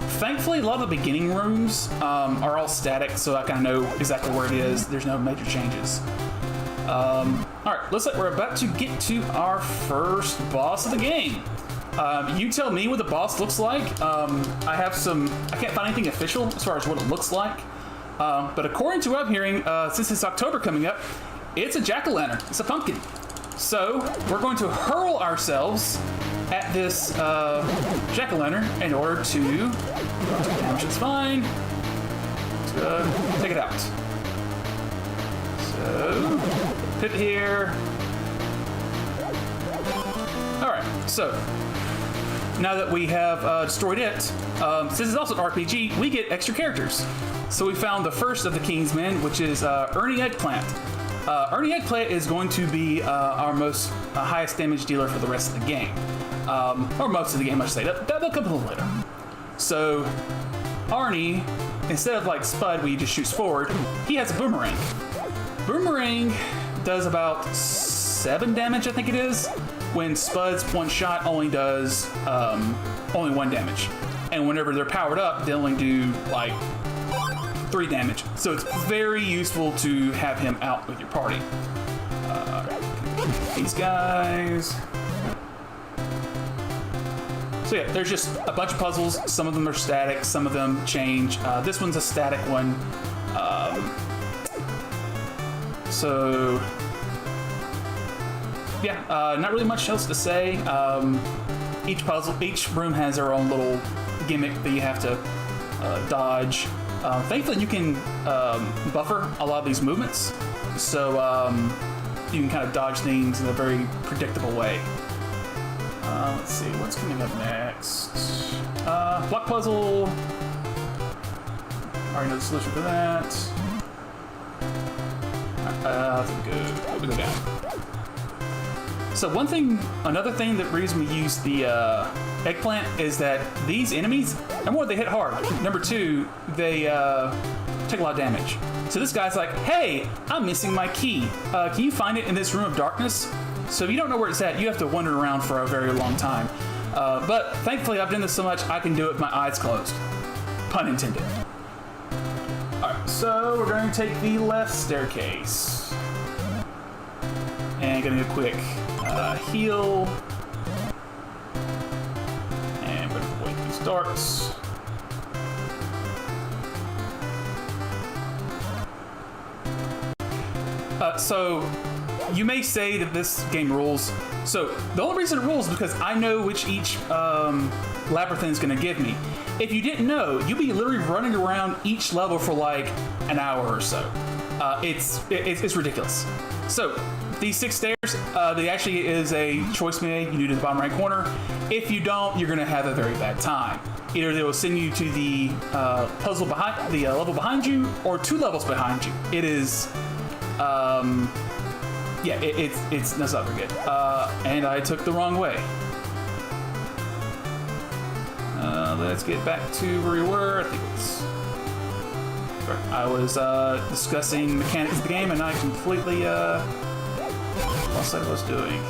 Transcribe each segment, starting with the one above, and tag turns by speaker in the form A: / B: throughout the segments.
A: Thankfully, a lot of the beginning rooms are all static, so I kind of know exactly where it is. There's no major changes. All right, looks like we're about to get to our first boss of the game. You tell me what the boss looks like. I can't find anything official as far as what it looks like. But according to what I'm hearing, since it's October coming up, it's a jack-o'-lantern. It's a pumpkin. So we're going to hurl ourselves at this jack-o'-lantern in order to damage. It's fine. Take it out. So put here. All right. So now that we have destroyed it, since it's also an RPG, we get extra characters. So we found the first of the King's Men, which is Ernie Eggplant. Ernie Eggplant is going to be our most highest damage dealer for the rest of the game. Or most of the game, I should say. That'll come a little later. So Arnie, instead of like Spud where he just shoots forward, he has a boomerang. Boomerang does about 7 damage, I think it is, when Spud's one shot only does only 1 damage. And whenever they're powered up, they only do like 3 damage. So it's very useful to have him out with your party. These guys. So yeah, there's just a bunch of puzzles. Some of them are static, some of them change. This one's a static one. So yeah, not really much else to say. Each room has their own little gimmick that you have to dodge. Thankfully, you can buffer a lot of these movements, so you can kind of dodge things in a very predictable way. Let's see, what's coming up next? Block puzzle. Already know the solution for that. We go down. So another thing that reason we use the eggplant is that these enemies, number 1, they hit hard. Number 2, they take a lot of damage. So this guy's like, hey, I'm missing my key. Can you find it in this room of darkness? So if you don't know where it's at, you have to wander around for a very long time. But thankfully, I've done this so much, I can do it with my eyes closed. Pun intended. All right, so we're going to take the left staircase. And gonna do a quick heal. And we're gonna avoid these darts. So you may say that this game rules. So the only reason it rules is because I know which each labyrinth is going to give me. If you didn't know, you'd be literally running around each level for like an hour or so. It's ridiculous. So these 6 stairs, there actually is a choice made. You do to the bottom right corner. If you don't, you're going to have a very bad time. Either they will send you to the puzzle behind the level behind you, or 2 levels behind you. It is. Yeah, that's not very good. And I took the wrong way. Let's get back to where we were. I think it's. I was discussing mechanics of the game, and I completely lost what I was doing.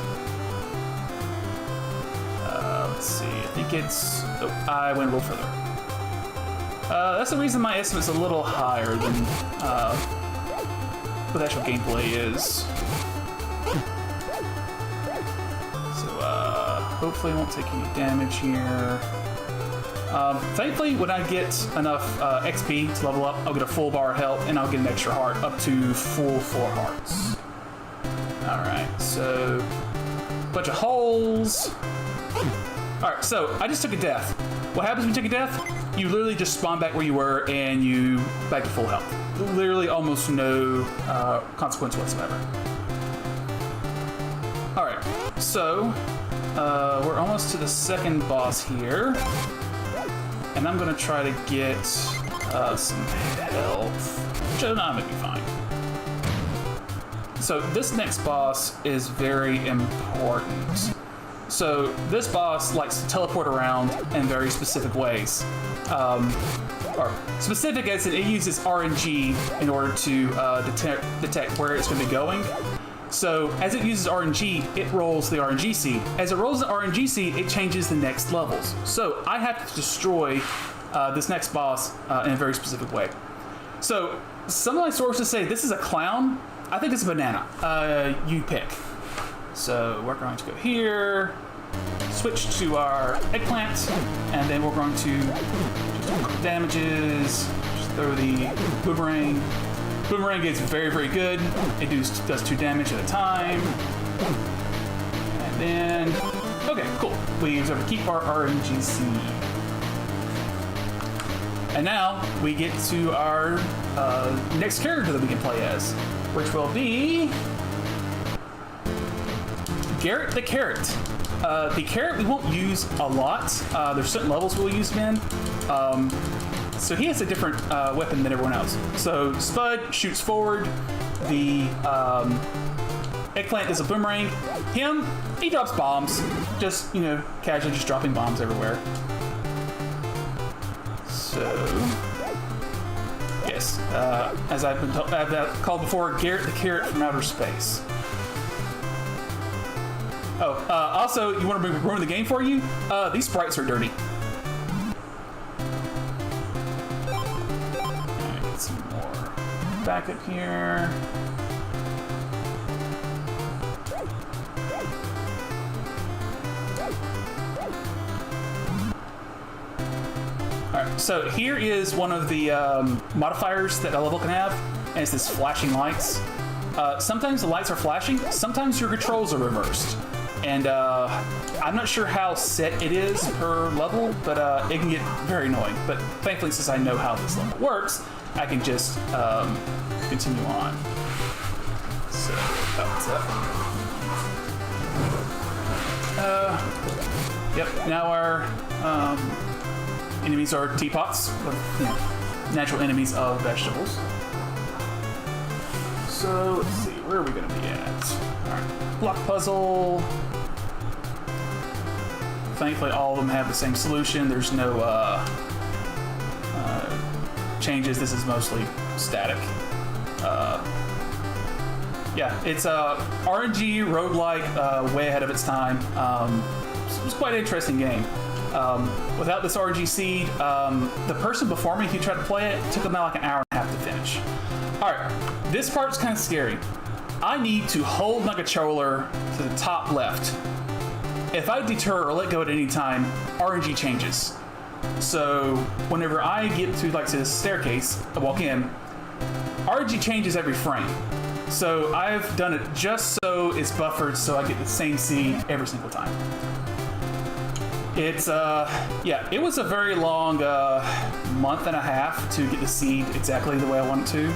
A: Let's see. I think it's. Oh, I went a little further. That's the reason my estimate's a little higher than what the actual gameplay is. Hopefully I won't take any damage here. Thankfully, when I get enough XP to level up, I'll get a full bar of health, and I'll get an extra heart up to full 4 hearts. Alright, so bunch of holes. Alright, so I just took a death. What happens when you take a death? You literally just spawn back where you were, and you back to full health. Literally almost no consequence whatsoever. Alright, so we're almost to the second boss here. And I'm gonna try to get some health, which I know might be fine. So this next boss is very important. So this boss likes to teleport around in very specific ways. Or specific as it uses RNG in order to detect where it's going to be going. So as it uses RNG, it rolls the RNG seed. As it rolls the RNG seed, it changes the next levels. So I have to destroy this next boss in a very specific way. So some of my sources say this is a clown. I think it's a banana. You pick. So we're going to go here, switch to our eggplant, and then we're going to just damages, just throw the boomerang. Boomerang is very, very good. It does 2 damage at a time. And then, okay, cool. We use to keep our RNG seed. And now we get to our next character that we can play as, which will be Garrett the Carrot. The carrot we won't use a lot. There's certain levels we'll use him in. So he has a different weapon than everyone else. So Spud shoots forward. The eggplant is a boomerang. He drops bombs. Just, casually just dropping bombs everywhere. So, yes, as I've called before, Garrett the Carrot from outer space. Oh, also, you want to ruin the game for you? These sprites are dirty. Alright, get some more backup here. Alright, so here is one of the modifiers that a level can have, and it's this flashing lights. Sometimes the lights are flashing, sometimes your controls are reversed. And I'm not sure how set it is per level, but it can get very annoying. But thankfully, since I know how this level works, I can just continue on. So, what's up? Yep, now our enemies are teapots, natural enemies of vegetables. So, let's see, where are we going to be at? Alright, block puzzle. Thankfully, all of them have the same solution. There's no changes. This is mostly static. Yeah, it's a RNG roguelike, way ahead of its time. It was quite an interesting game. Without this RNG seed, the person before me who tried to play it took about like an hour and a half to finish. All right, this part's kind of scary. I need to hold my controller to the top left. If I deter or let go at any time, RNG changes. So whenever I get to this staircase, I walk in, RNG changes every frame. So I've done it just so it's buffered so I get the same seed every single time. It's yeah, it was a very long month and a half to get the seed exactly the way I wanted to.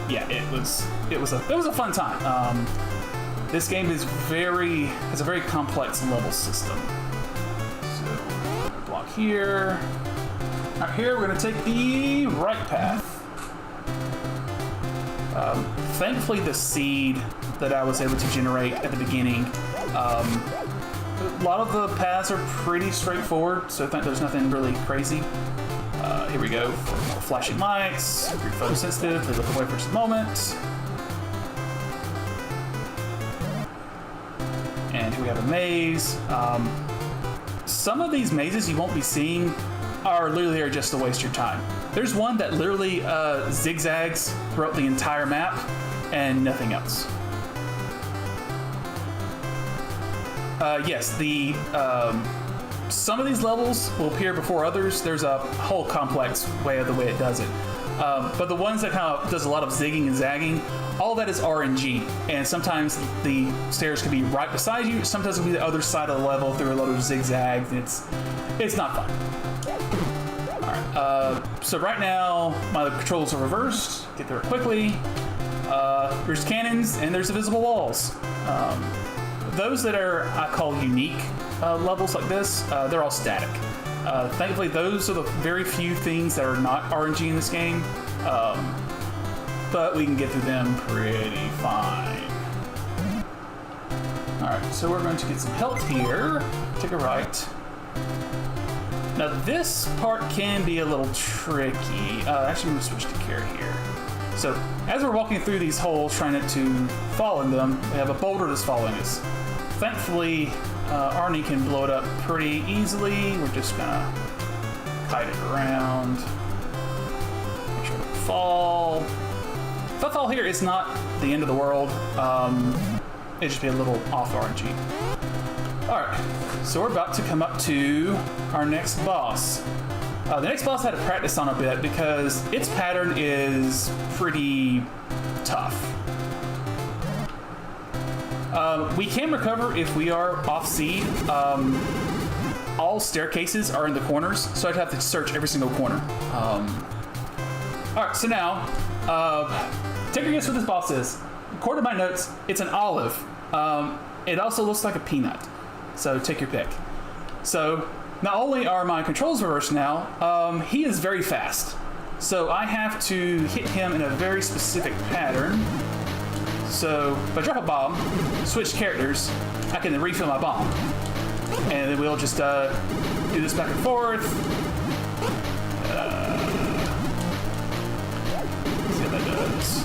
A: Yeah, it was a fun time. This game has a very complex level system. So block here. All right, here we're gonna take the right path. Thankfully, the seed that I was able to generate at the beginning. A lot of the paths are pretty straightforward, so I think there's nothing really crazy. Here we go for more flashing lights. If you're photosensitive, they look away for just a moment. And here we have a maze. Some of these mazes you won't be seeing are literally there just to waste your time. There's one that literally zigzags throughout the entire map and nothing else. Yes, some of these levels will appear before others. There's a whole complex way of the way it does it. But the ones that kind of does a lot of zigging and zagging, all that is RNG. And sometimes the stairs can be right beside you. Sometimes it'll be the other side of the level through a lot of zigzags. And it's not fun. All right. So right now my controls are reversed. Get there quickly. There's cannons and there's invisible walls. Those that are, I call unique levels like this, they're all static. Thankfully, those are the very few things that are not RNG in this game, but we can get through them pretty fine. Alright, so we're going to get some health here. Take a right. Now this part can be a little tricky. Actually, I'm going to switch to carry here. So, as we're walking through these holes, trying not to fall in them, we have a boulder that's following us. Thankfully, Arnie can blow it up pretty easily. We're just gonna kite it around. Make sure I don't fall. If I fall here, it's not the end of the world. It'd just be a little off RNG. Alright, so we're about to come up to our next boss. The next boss I had to practice on a bit because its pattern is pretty tough. We can recover if we are off seed. All staircases are in the corners, so I'd have to search every single corner. Alright, so now, take a guess what this boss is. According to my notes, it's an olive. It also looks like a peanut, so take your pick. So, not only are my controls reversed now, he is very fast. So I have to hit him in a very specific pattern. So if I drop a bomb, switch characters, I can then refill my bomb. And then we'll just do this back and forth. Let's see how that does.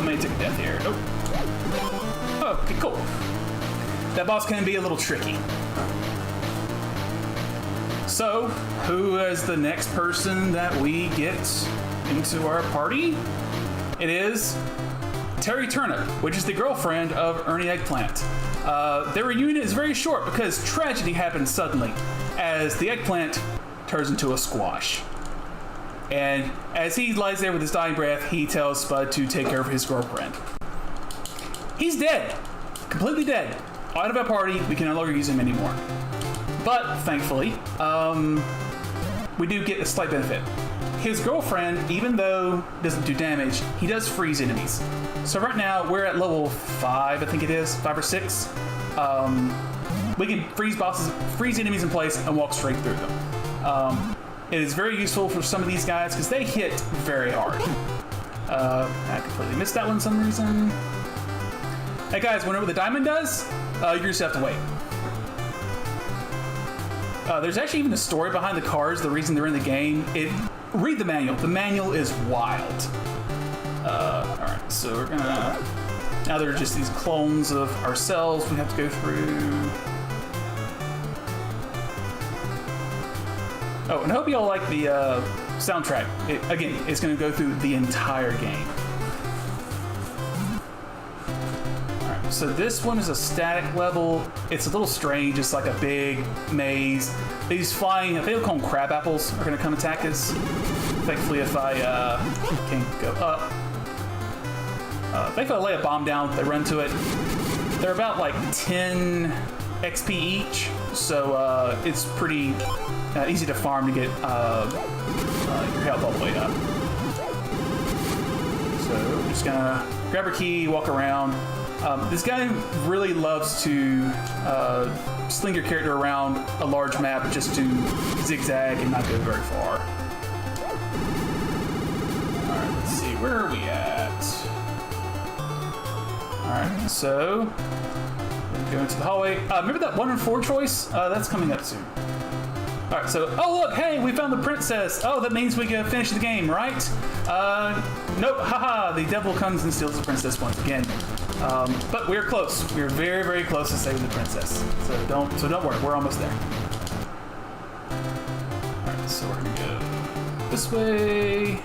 A: May take a death here. Nope. Oh, okay, cool. That boss can be a little tricky. So, who is the next person that we get into our party? It is Terry Turnip, which is the girlfriend of Ernie Eggplant. Their reunion is very short because tragedy happens suddenly as the eggplant turns into a squash. And as he lies there with his dying breath, he tells Spud to take care of his girlfriend. He's dead. Completely dead. Out of our party, we can no longer use him anymore. But, thankfully, we do get a slight benefit. His girlfriend, even though doesn't do damage, he does freeze enemies. So right now, we're at level 5, I think it is, 5 or 6. We can freeze enemies in place and walk straight through them. It is very useful for some of these guys because they hit very hard. I completely missed that one for some reason. Hey guys, whenever the diamond does, you just have to wait. There's actually even a story behind the cards, the reason they're in the game. Read the manual. The manual is wild. Alright, so we're gonna... Now there are just these clones of ourselves we have to go through. Oh, and I hope you all like the soundtrack. Again, it's gonna go through the entire game. So this one is a static level. It's a little strange. It's like a big maze. These flying, I think they'll call them crab apples, are gonna come attack us. Thankfully, if I can go up. Thankfully, if I lay a bomb down, they run to it. They're about like 10 XP each, so it's pretty easy to farm to get your health all the way up. So we're just gonna grab our key, walk around. This guy really loves to sling your character around a large map just to zigzag and not go very far. Alright, let's see, where are we at? Alright, so go into the hallway. Remember that 1 in 4 choice? That's coming up soon. Alright, so, oh look, hey, we found the princess. Oh, that means we can finish the game, right? Nope, haha, the devil comes and steals the princess once again. But we're close. We're very, very close to saving the princess. So don't worry, we're almost there. Alright, so we're gonna go this way.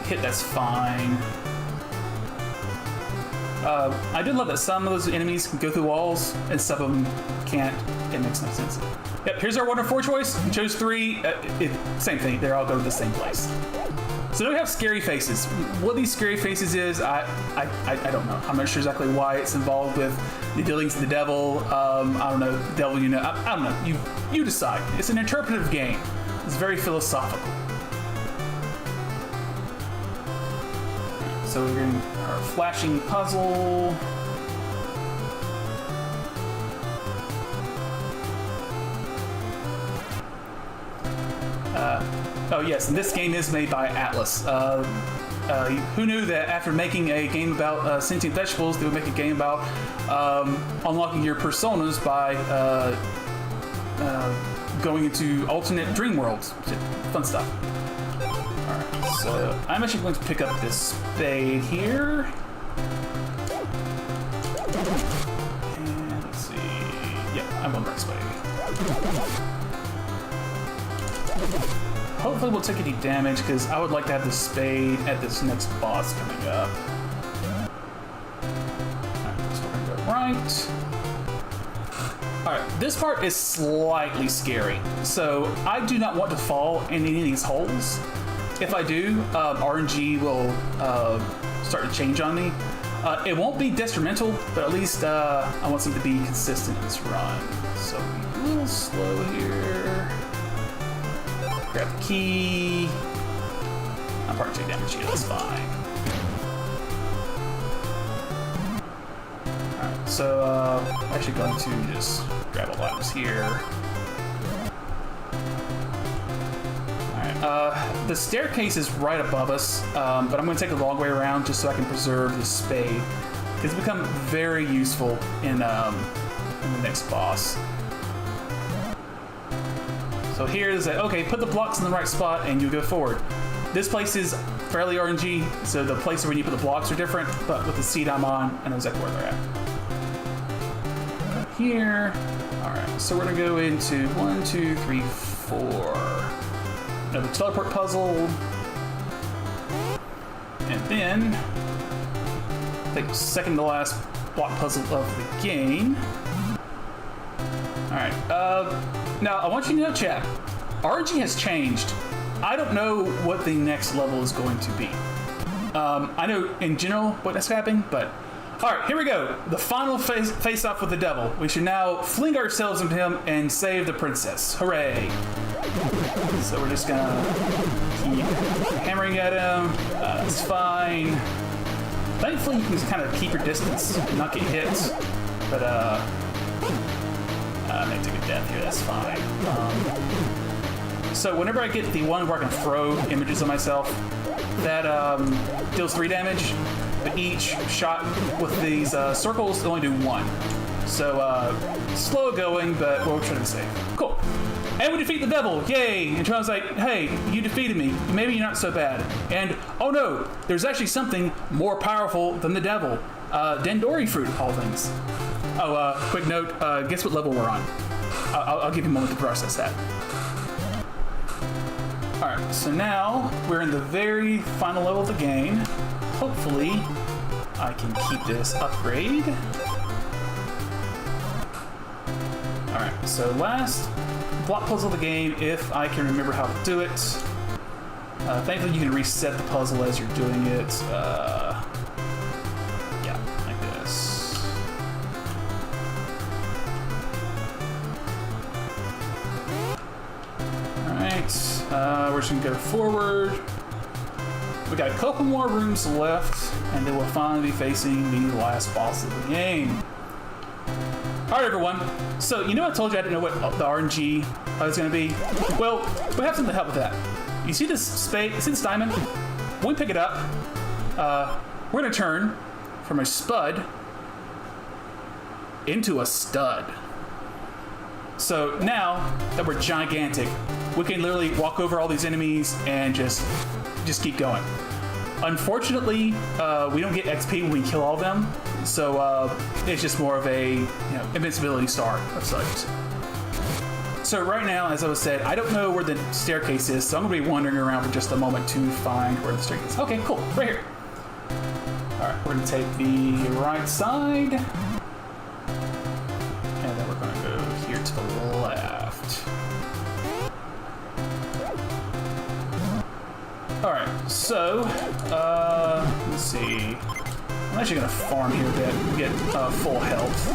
A: Hit, that's fine. I did love that some of those enemies can go through walls and some of them can't. It makes no sense. Yep, here's our 1 in 4 choice. We chose 3. Same thing. They all go to the same place. So now we have scary faces. What these scary faces is, I don't know. I'm not sure exactly why it's involved with the dealings of the devil. I don't know. The devil, you know. I don't know. You decide. It's an interpretive game. It's very philosophical. So we're getting our flashing puzzle. Oh yes, and this game is made by Atlas. Who knew that after making a game about sentient vegetables, they would make a game about unlocking your personas by going into alternate dream worlds. Fun stuff. Alright, so I'm actually going to pick up this spade here. I'm on the right way. Hopefully we'll take any damage, because I would like to have the spade at this next boss coming up. Alright, so we're gonna go right. Alright, this part is slightly scary, so I do not want to fall in any of these holes. If I do, RNG will start to change on me. It won't be detrimental, but at least I want something to be consistent in this run. So be a little slow here. Grab the key. I'm part 2 damage here, that's fine. Alright, so I'm actually going to just grab all items here. Alright, the staircase is right above us, but I'm going to take the long way around just so I can preserve the spade. It's become very useful in the next boss. So here is okay, put the blocks in the right spot and you go forward. This place is fairly RNG, so the places where you put the blocks are different, but with the seat I'm on, I know exactly where they're at. Here. Alright, so we're gonna go into 1, 2, 3, 4. Another teleport puzzle. And then I think second to last block puzzle of the game. Alright, now I want you to know, chat, RNG has changed. I don't know what the next level is going to be. I know in general what is happening, but alright, here we go. The final face off with the devil. We should now fling ourselves into him and save the princess. Hooray! So we're just gonna keep hammering at him. That's fine. Thankfully, you can just kind of keep your distance and not get hit. But I may take a death here. That's fine. So whenever I get the one where I can throw images of myself, that deals 3 damage. But each shot with these circles only do 1. So slow going, but we're trying to be safe. Cool. And we defeat the devil, yay! And Tron's like, hey, you defeated me. Maybe you're not so bad. And, oh no, there's actually something more powerful than the devil. Dandori fruit, of all things. Oh, quick note, guess what level we're on? I'll give you a moment to process that. Alright, so now we're in the very final level of the game. Hopefully, I can keep this upgrade. Alright, so last block puzzle of the game, if I can remember how to do it. Thankfully, you can reset the puzzle as you're doing it. Yeah, like this. Alright, we're just gonna go forward. We got a couple more rooms left, and then we'll finally be facing the last boss of the game. Alright everyone, so you know I told you I didn't know what the RNG was going to be? Well, we have something to help with that. You see this spade, see this diamond? When we pick it up, we're going to turn from a spud into a stud. So now that we're gigantic, we can literally walk over all these enemies and just keep going. Unfortunately, we don't get XP when we kill all of them, so it's just more of a invincibility star of such. So right now, as I was said, I don't know where the staircase is, so I'm going to be wandering around for just a moment to find where the staircase is. Okay, cool, right here. Alright, we're going to take the right side, and then we're going to go here to the left. Alright, so, let's see. I'm actually going to farm here a bit, get full health.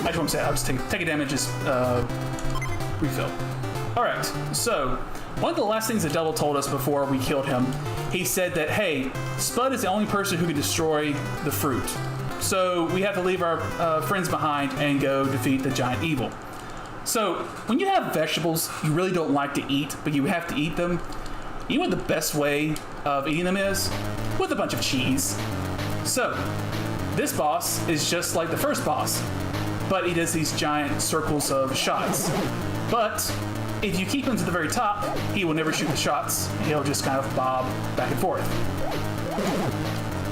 A: I just want to say, I'll just take a damage, just refill. Alright, so, one of the last things the devil told us before we killed him, he said that, hey, Spud is the only person who can destroy the fruit. So, we have to leave our friends behind and go defeat the giant evil. So, when you have vegetables you really don't like to eat, but you have to eat them, you know what the best way of eating them is? With a bunch of cheese. So, this boss is just like the first boss, but he does these giant circles of shots. But if you keep him to the very top, he will never shoot the shots. He'll just kind of bob back and forth.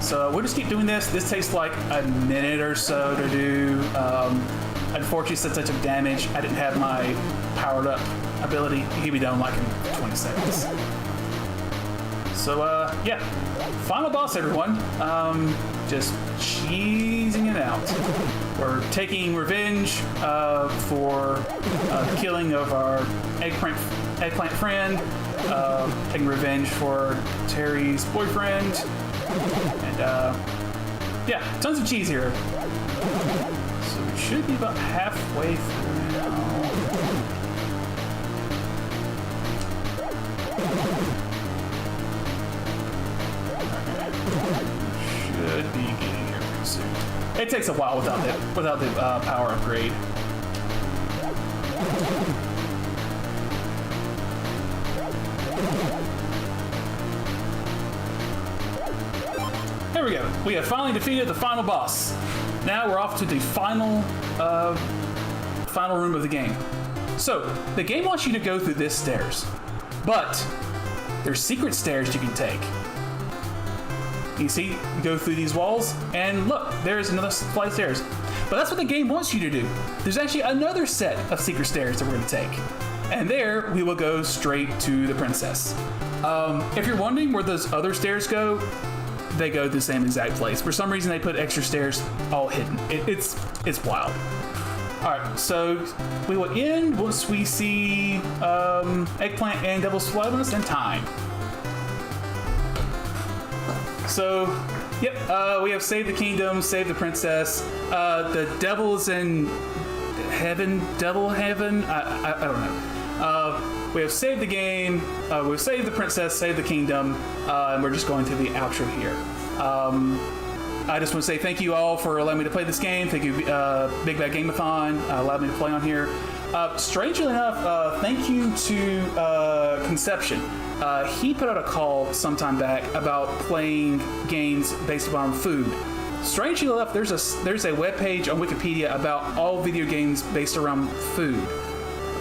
A: So we'll just keep doing this. This takes like a minute or so to do. Unfortunately, since I took damage, I didn't have my powered up ability. It can be done like in 20 seconds. So yeah, final boss, everyone. Just cheesing it out. We're taking revenge for the killing of our eggplant friend. Taking revenge for Terry's boyfriend. And yeah, tons of cheese here. So we should be about halfway through now. Should be getting here pretty soon. It takes a while without the power upgrade. There we go. We have finally defeated the final boss. Now we're off to the final room of the game. So the game wants you to go through this stairs, but there's secret stairs you can take. You see, you go through these walls, and look, there's another flight of stairs. But that's what the game wants you to do. There's actually another set of secret stairs that we're going to take. And there, we will go straight to the princess. If you're wondering where those other stairs go, they go to the same exact place. For some reason, they put extra stairs all hidden. It's wild. All right, so we will end once we see Eggplant and Devil's Flavinus and time. So, yep, we have saved the kingdom, saved the princess. The devil is in heaven, devil heaven. I don't know. We have saved the game. We've saved the princess, saved the kingdom, and we're just going to the outro here. I just want to say thank you all for allowing me to play this game. Thank you, Big Bad Game-A-Thon, allowed me to play on here. Strangely enough, thank you to Conception. He put out a call sometime back about playing games based upon food. Strangely enough, there's a webpage on Wikipedia about all video games based around food.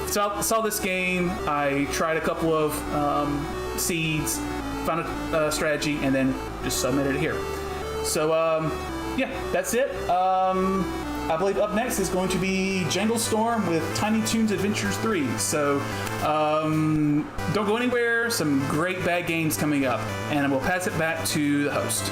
A: So I saw this game, I tried a couple of seeds, found a strategy, and then just submitted it here. So yeah, that's it. I believe up next is going to be Jangle Storm with Tiny Toons Adventures 3. So don't go anywhere. Some great bad games coming up, and we'll pass it back to the host.